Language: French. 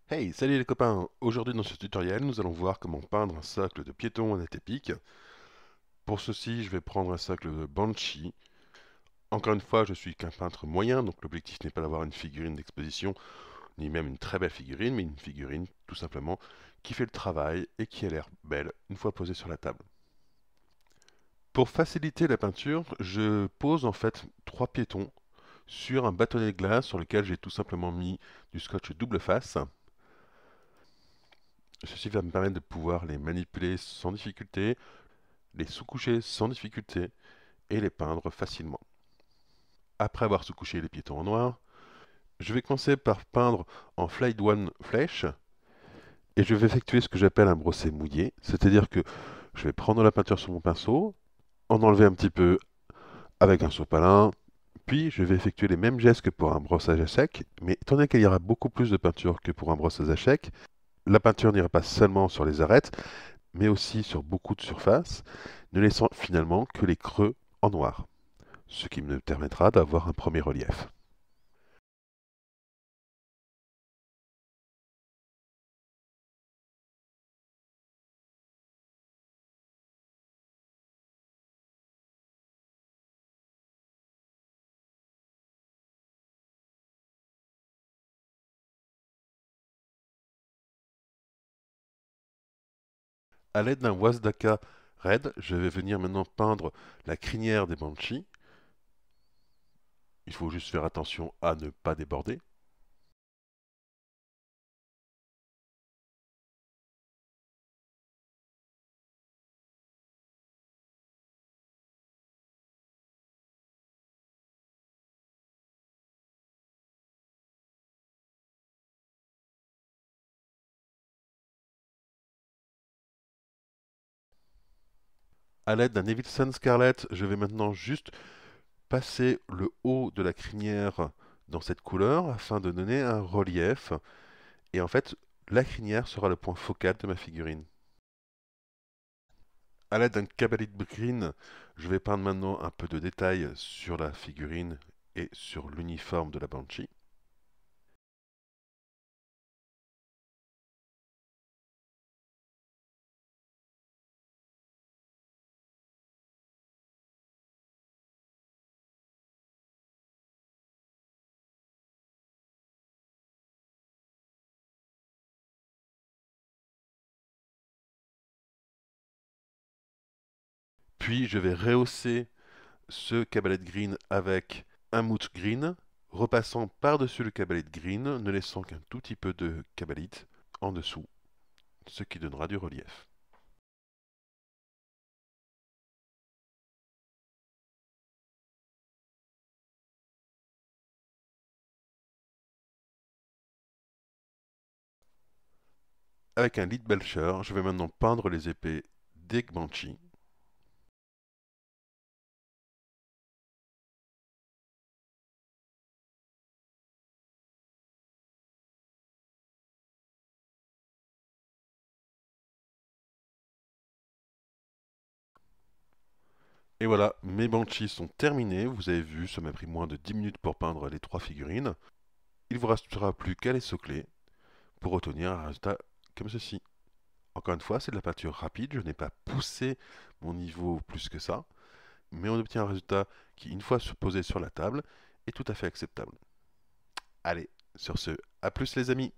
Hey, salut les copains! Aujourd'hui dans ce tutoriel, nous allons voir comment peindre un socle de piéton en épique. Pour ceci, je vais prendre un socle de Banshee. Encore une fois, je suis qu'un peintre moyen, donc l'objectif n'est pas d'avoir une figurine d'exposition, ni même une très belle figurine, mais une figurine tout simplement qui fait le travail et qui a l'air belle une fois posée sur la table. Pour faciliter la peinture, je pose en fait trois piétons sur un bâtonnet de glace sur lequel j'ai tout simplement mis du scotch double face. Ceci va me permettre de pouvoir les manipuler sans difficulté, les sous-coucher sans difficulté et les peindre facilement. Après avoir sous-couché les piétons en noir, je vais commencer par peindre en Flight One flèche et je vais effectuer ce que j'appelle un brossé mouillé, c'est-à-dire que je vais prendre la peinture sur mon pinceau, en enlever un petit peu avec un sopalin, puis je vais effectuer les mêmes gestes que pour un brossage à sec, mais étant donné qu'il y aura beaucoup plus de peinture que pour un brossage à sec, la peinture n'ira pas seulement sur les arêtes, mais aussi sur beaucoup de surfaces, ne laissant finalement que les creux en noir, ce qui me permettra d'avoir un premier relief. À l'aide d'un Wasdaka Red, je vais venir maintenant peindre la crinière des Banshees. Il faut juste faire attention à ne pas déborder. À l'aide d'un Evilson Scarlet, je vais maintenant juste passer le haut de la crinière dans cette couleur afin de donner un relief. Et en fait, la crinière sera le point focal de ma figurine. À l'aide d'un Cabalit Green, je vais peindre maintenant un peu de détail sur la figurine et sur l'uniforme de la Banshee. Puis je vais rehausser ce Cabalet Green avec un Moot Green, repassant par-dessus le Cabalet Green, ne laissant qu'un tout petit peu de Cabalit en dessous, ce qui donnera du relief. Avec un Lead Belcher, je vais maintenant peindre les épées des Banshee. Et voilà, mes Banshees sont terminés. Vous avez vu, ça m'a pris moins de 10 minutes pour peindre les trois figurines. Il vous restera plus qu'à les socler pour obtenir un résultat comme ceci. Encore une fois, c'est de la peinture rapide, je n'ai pas poussé mon niveau plus que ça, mais on obtient un résultat qui, une fois posé sur la table, est tout à fait acceptable. Allez, sur ce, à plus les amis!